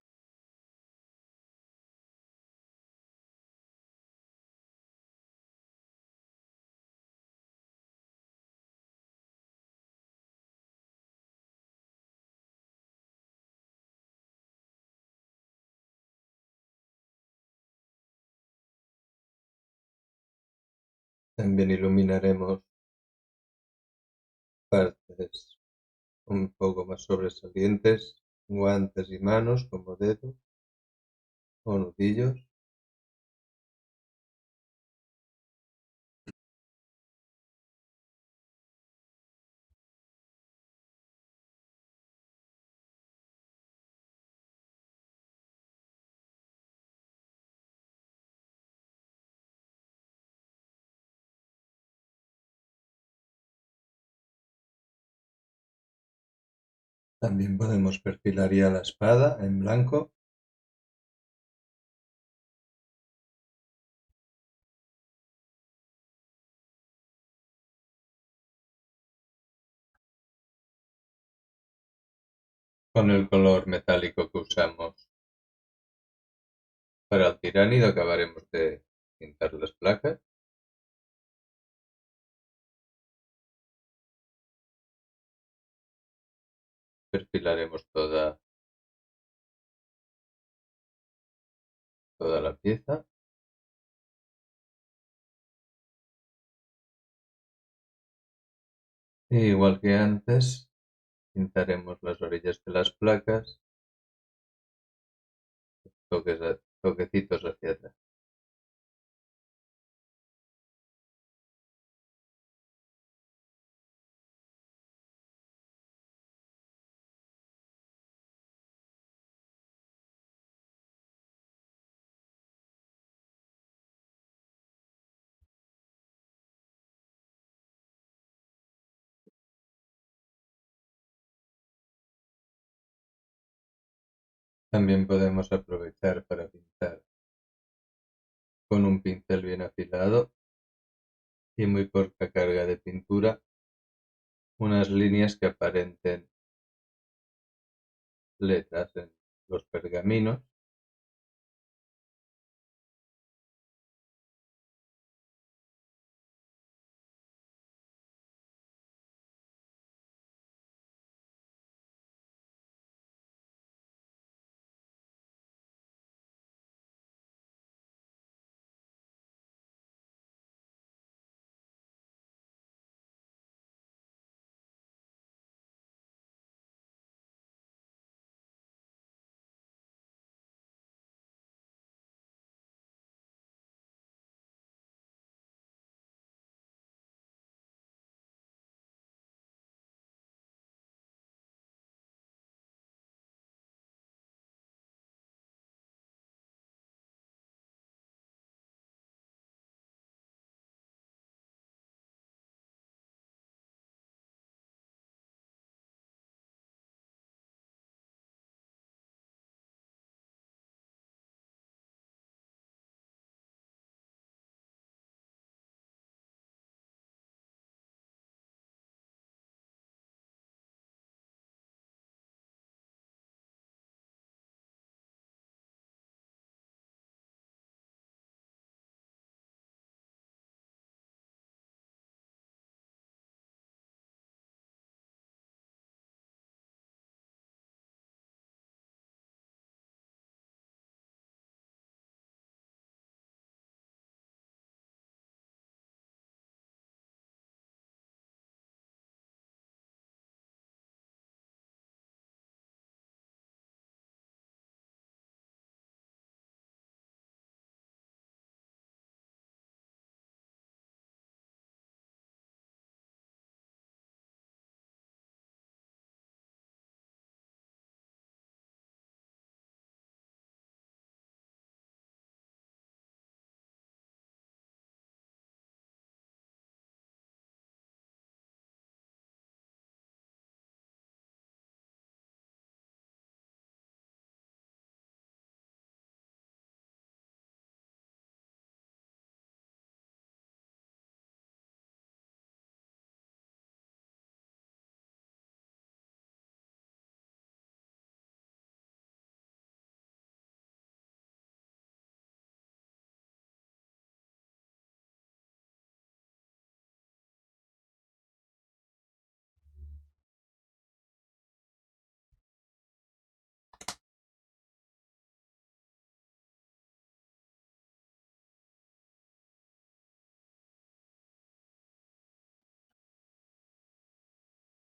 También iluminaremos partes un poco más sobresalientes, guantes y manos como dedos o nudillos. También podemos perfilar ya la espada en blanco. Con el color metálico que usamos para el tiránido acabaremos de pintar las placas. Perfilaremos toda la pieza. Y igual que antes, pintaremos las orillas de las placas, toquecitos hacia atrás. También podemos aprovechar para pintar con un pincel bien afilado y muy poca carga de pintura unas líneas que aparenten letras en los pergaminos.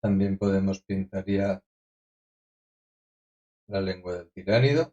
También podemos pintar ya la lengua del tiránido.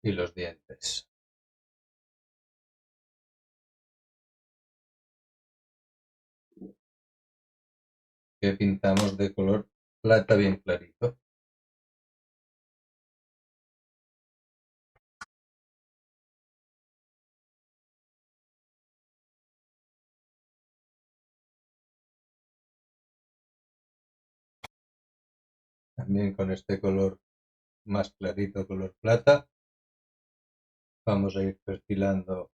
y los dientes, que pintamos de color plata bien clarito. También con este color más clarito, color plata, vamos a ir perfilando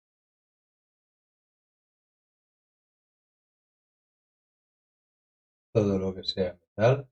todo lo que sea metal.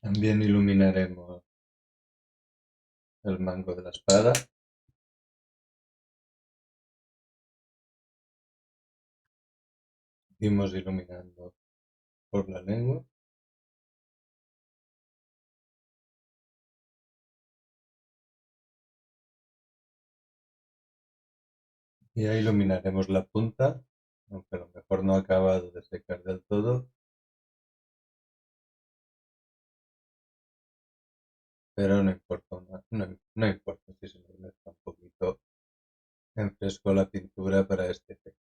También iluminaremos el mango de la espada. Seguimos iluminando por la lengua. Y ya iluminaremos la punta, aunque a lo mejor no ha acabado de secar del todo, pero no importa, no importa si se nos mezcla un poquito en fresco la pintura para este efecto.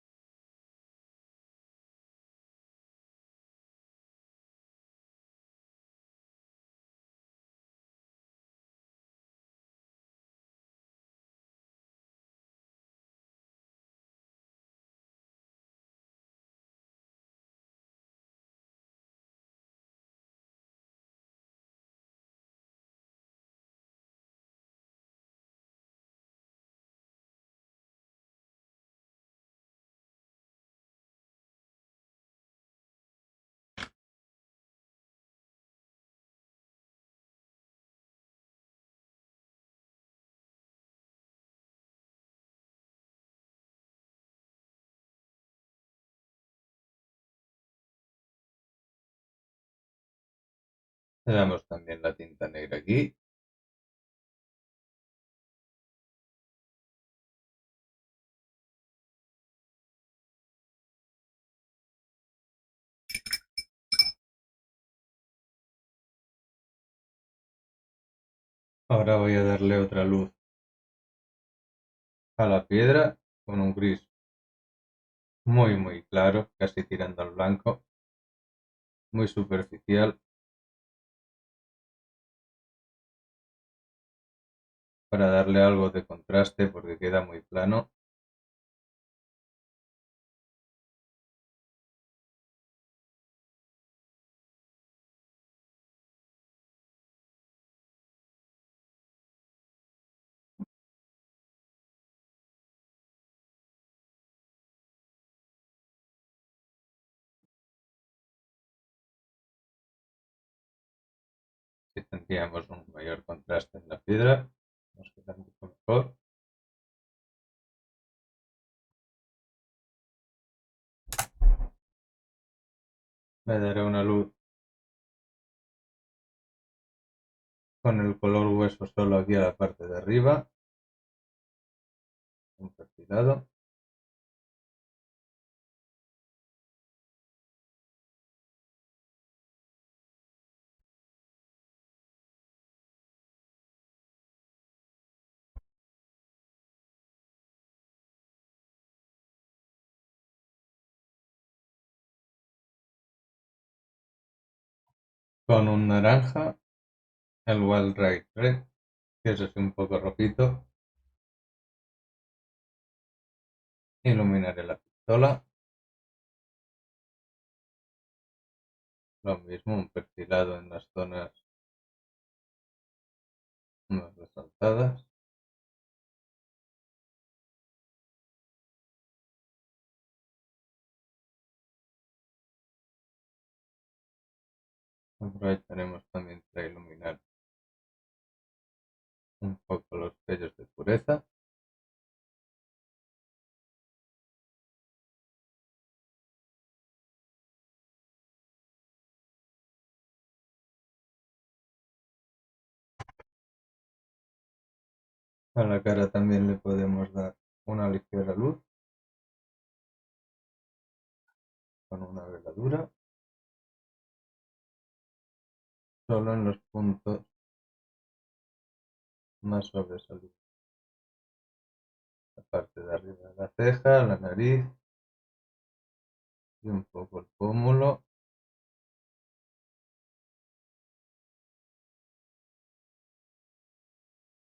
Le damos también la tinta negra aquí. Ahora voy a darle otra luz a la piedra con un gris muy claro, casi tirando al blanco, muy superficial, para darle algo de contraste porque queda muy plano. que tendríamos un mayor contraste en la piedra, nos queda mucho mejor. Le daré una luz con el color hueso solo aquí a la parte de arriba, un perfilado. Con un naranja, el Wild Red Red, que es así un poco rojito. Iluminaré la pistola. Lo mismo, un perfilado en las zonas más resaltadas. Aprovecharemos también para iluminar un poco los sellos de pureza. A la cara también le podemos dar una ligera luz con una veladura, solo en los puntos más sobresalientes. La parte de arriba de la ceja, la nariz y un poco el pómulo.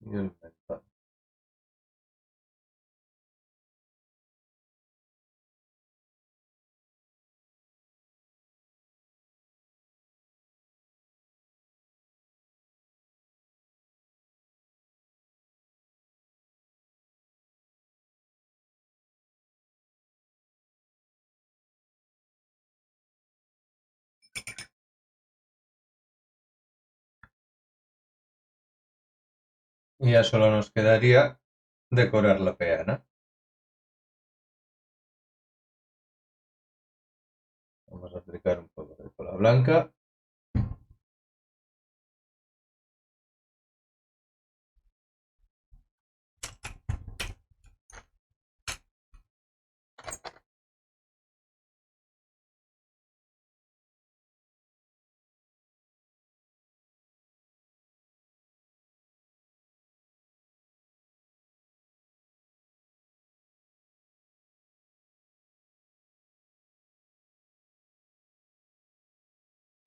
Y el mentón. Y ya solo nos quedaría decorar la peana. Vamos a aplicar un poco de cola blanca.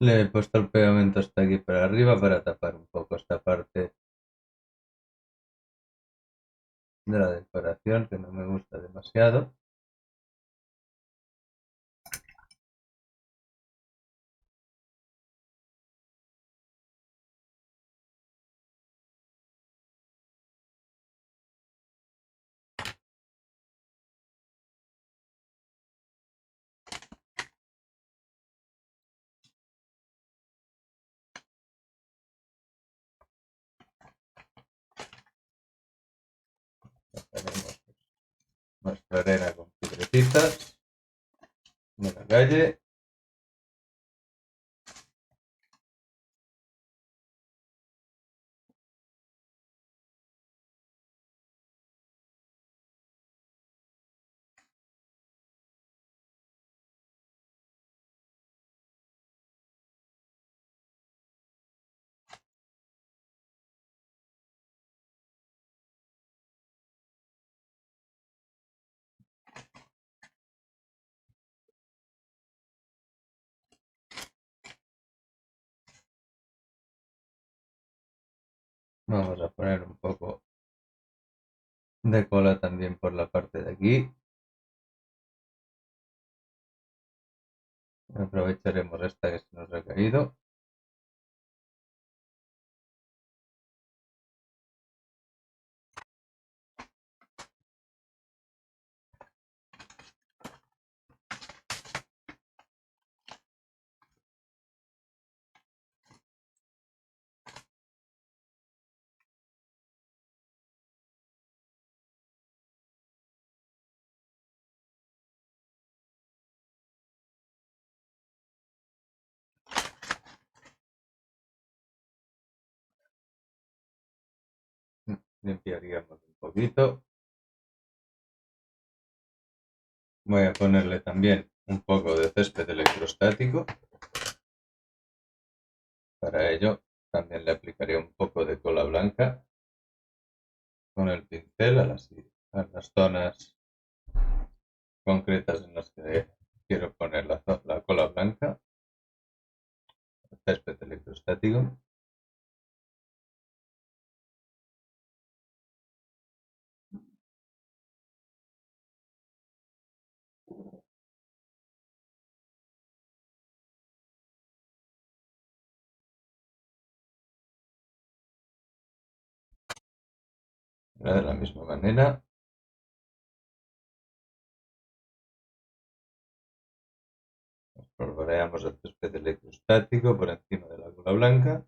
Le he puesto el pegamento hasta aquí para arriba para tapar un poco esta parte de la decoración que no me gusta demasiado. Tenemos nuestra arena con piedrecitas de la calle. Vamos a poner un poco de cola también por la parte de aquí. Aprovecharemos esta que se nos ha caído. limpiaríamos un poquito. Voy a ponerle también un poco de césped electrostático. Para ello también le aplicaré un poco de cola blanca con el pincel a las zonas concretas en las que quiero poner la cola blanca, el césped electrostático. De la misma manera espolvoreamos el césped electrostático por encima de la cola blanca.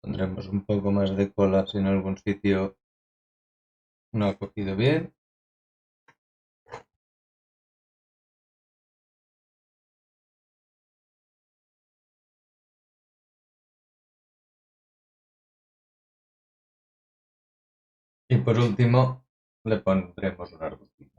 Pondremos un poco más de cola si en algún sitio no ha cogido bien. Y por último le pondremos un arbustito.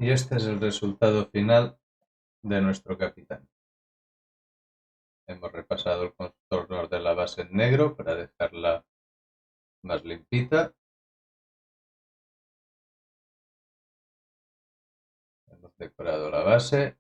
Y este es el resultado final de nuestro capitán. Hemos repasado el contorno de la base en negro para dejarla más limpita. Hemos decorado la base.